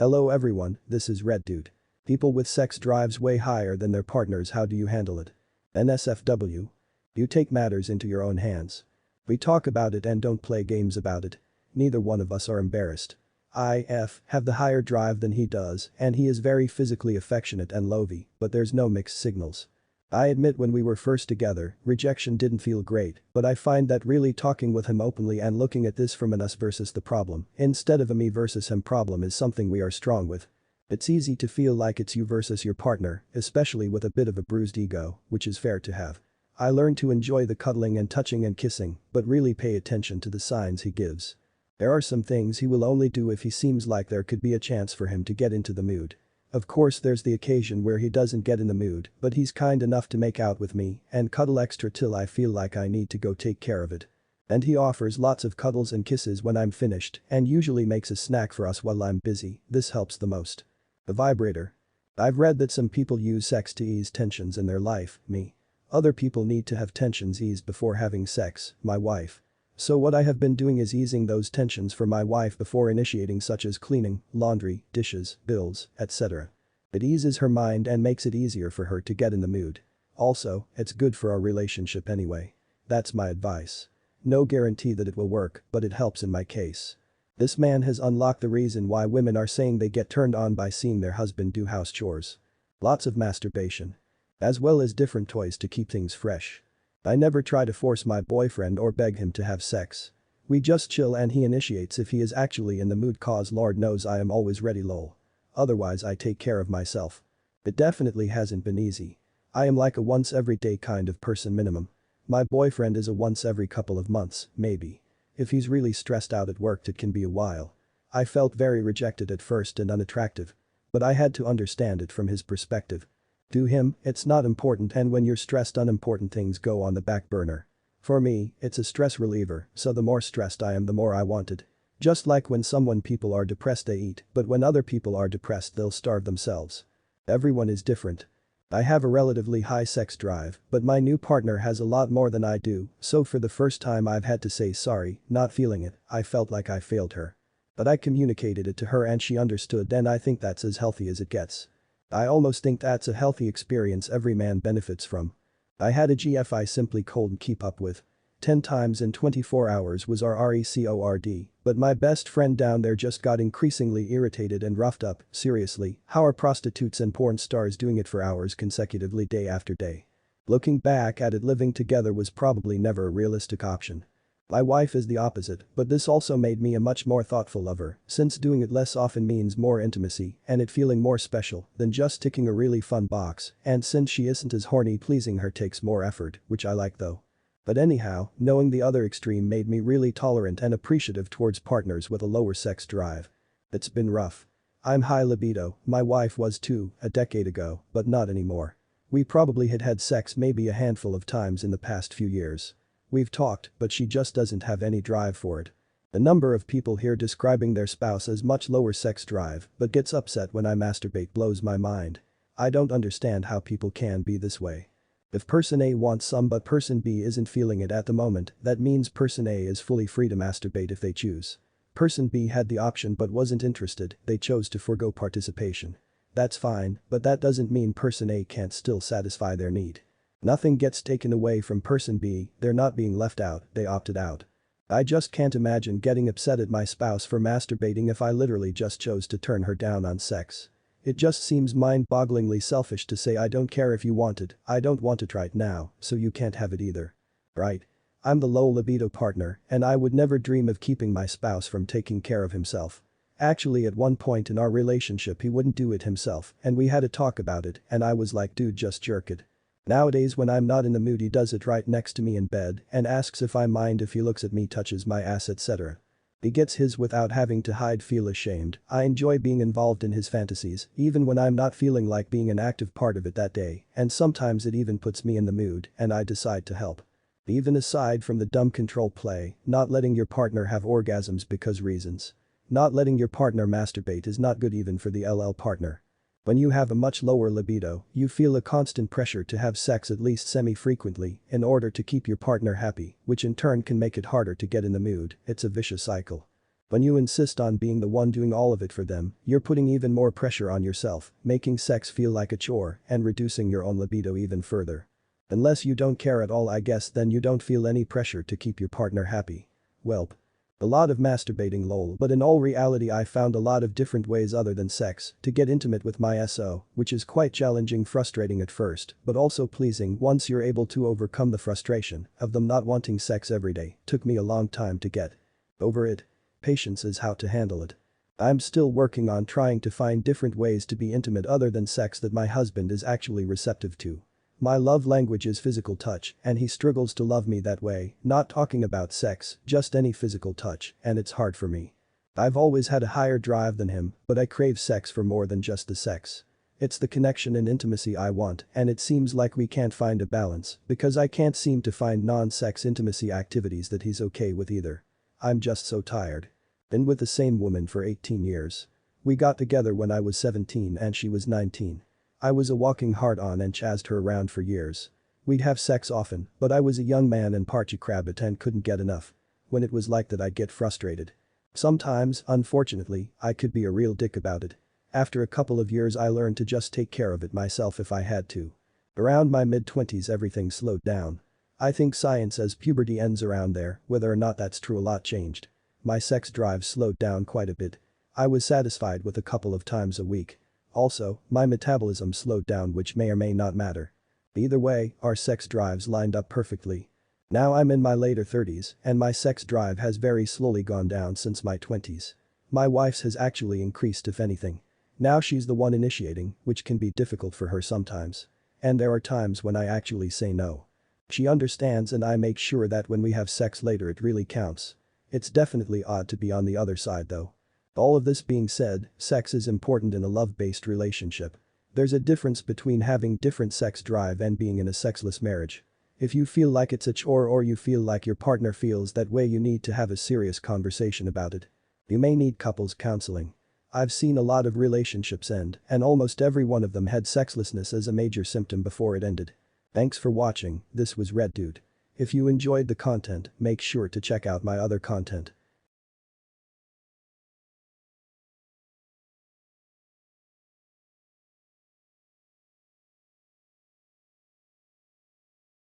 Hello everyone, this is Red Dude. People with sex drives way higher than their partners, how do you handle it? NSFW. You take matters into your own hands. We talk about it and don't play games about it. Neither one of us are embarrassed. I have the higher drive than he does and he is very physically affectionate and lovey, but there's no mixed signals. I admit when we were first together, rejection didn't feel great, but I find that really talking with him openly and looking at this from an us versus the problem, instead of a me versus him problem is something we are strong with. It's easy to feel like it's you versus your partner, especially with a bit of a bruised ego, which is fair to have. I learned to enjoy the cuddling and touching and kissing, but really pay attention to the signs he gives. There are some things he will only do if he seems like there could be a chance for him to get into the mood. Of course there's the occasion where he doesn't get in the mood, but he's kind enough to make out with me and cuddle extra till I feel like I need to go take care of it. And he offers lots of cuddles and kisses when I'm finished and usually makes a snack for us while I'm busy, this helps the most. The vibrator. I've read that some people use sex to ease tensions in their life, me. Other people need to have tensions eased before having sex, my wife. So what I have been doing is easing those tensions for my wife before initiating, such as cleaning, laundry, dishes, bills, etc. It eases her mind and makes it easier for her to get in the mood. Also, it's good for our relationship anyway. That's my advice. No guarantee that it will work, but it helps in my case. This man has unlocked the reason why women are saying they get turned on by seeing their husband do house chores. Lots of masturbation. As well as different toys to keep things fresh. I never try to force my boyfriend or beg him to have sex. We just chill and he initiates if he is actually in the mood, cause Lord knows I am always ready lol. Otherwise I take care of myself. It definitely hasn't been easy. I am like a once every day kind of person minimum. My boyfriend is a once every couple of months, maybe. If he's really stressed out at work it can be a while. I felt very rejected at first and unattractive. But I had to understand it from his perspective. To him, it's not important, and when you're stressed unimportant things go on the back burner. For me, it's a stress reliever, so the more stressed I am the more I want it. Just like when people are depressed they eat, but when other people are depressed they'll starve themselves. Everyone is different. I have a relatively high sex drive, but my new partner has a lot more than I do, so for the first time I've had to say sorry, not feeling it, I felt like I failed her. But I communicated it to her and she understood, and I think that's as healthy as it gets. I almost think that's a healthy experience every man benefits from. I had a GF I simply couldn't keep up with. 10 times in 24 hours was our record, but my best friend down there just got increasingly irritated and roughed up. Seriously, how are prostitutes and porn stars doing it for hours consecutively day after day? Looking back at it, living together was probably never a realistic option. My wife is the opposite, but this also made me a much more thoughtful lover, since doing it less often means more intimacy and it feeling more special than just ticking a really fun box, and since she isn't as horny, pleasing her takes more effort, which I like though. But anyhow, knowing the other extreme made me really tolerant and appreciative towards partners with a lower sex drive. It's been rough. I'm high libido, my wife was too, a decade ago, but not anymore. We probably had sex maybe a handful of times in the past few years. We've talked, but she just doesn't have any drive for it. The number of people here describing their spouse as much lower sex drive but gets upset when I masturbate blows my mind. I don't understand how people can be this way. If person A wants some but person B isn't feeling it at the moment, that means person A is fully free to masturbate if they choose. Person B had the option but wasn't interested, they chose to forego participation. That's fine, but that doesn't mean person A can't still satisfy their need. Nothing gets taken away from person B, they're not being left out, they opted out. I just can't imagine getting upset at my spouse for masturbating if I literally just chose to turn her down on sex. It just seems mind-bogglingly selfish to say I don't care if you want it, I don't want it right now, so you can't have it either. Right? I'm the low libido partner and I would never dream of keeping my spouse from taking care of himself. Actually, at one point in our relationship he wouldn't do it himself and we had a talk about it and I was like, dude, just jerk it. Nowadays when I'm not in the mood he does it right next to me in bed and asks if I mind if he looks at me, touches my ass, etc. He gets his without having to hide, feel ashamed. I enjoy being involved in his fantasies even when I'm not feeling like being an active part of it that day, and sometimes it even puts me in the mood and I decide to help. Even aside from the dumb control play, not letting your partner have orgasms because reasons. Not letting your partner masturbate is not good even for the LL partner. When you have a much lower libido, you feel a constant pressure to have sex at least semi-frequently in order to keep your partner happy, which in turn can make it harder to get in the mood. It's a vicious cycle. When you insist on being the one doing all of it for them, you're putting even more pressure on yourself, making sex feel like a chore and reducing your own libido even further. Unless you don't care at all, I guess, then you don't feel any pressure to keep your partner happy. Welp. A lot of masturbating lol, but in all reality I found a lot of different ways other than sex to get intimate with my SO, which is quite challenging, frustrating at first, but also pleasing once you're able to overcome the frustration of them not wanting sex every day. Took me a long time to get over it. Patience is how to handle it. I'm still working on trying to find different ways to be intimate other than sex that my husband is actually receptive to. My love language is physical touch and he struggles to love me that way, not talking about sex, just any physical touch, and it's hard for me. I've always had a higher drive than him, but I crave sex for more than just the sex. It's the connection and intimacy I want, and it seems like we can't find a balance because I can't seem to find non-sex intimacy activities that he's okay with either. I'm just so tired. Been with the same woman for 18 years. We got together when I was 17 and she was 19. I was a walking hard-on and chased her around for years. We'd have sex often, but I was a young man and parchy crabbit and couldn't get enough. When it was like that I'd get frustrated. Sometimes, unfortunately, I could be a real dick about it. After a couple of years I learned to just take care of it myself if I had to. Around my mid-20s everything slowed down. I think science says puberty ends around there, whether or not that's true a lot changed. My sex drive slowed down quite a bit. I was satisfied with a couple of times a week. Also, my metabolism slowed down, which may or may not matter. Either way, our sex drives lined up perfectly. Now I'm in my later 30s and my sex drive has very slowly gone down since my 20s. My wife's has actually increased if anything. Now she's the one initiating, which can be difficult for her sometimes. And there are times when I actually say no. She understands and I make sure that when we have sex later it really counts. It's definitely odd to be on the other side though. All of this being said, sex is important in a love-based relationship. There's a difference between having different sex drive and being in a sexless marriage. If you feel like it's a chore or you feel like your partner feels that way, you need to have a serious conversation about it. You may need couples counseling. I've seen a lot of relationships end and almost every one of them had sexlessness as a major symptom before it ended. Thanks for watching, this was Red Dude. If you enjoyed the content, make sure to check out my other content.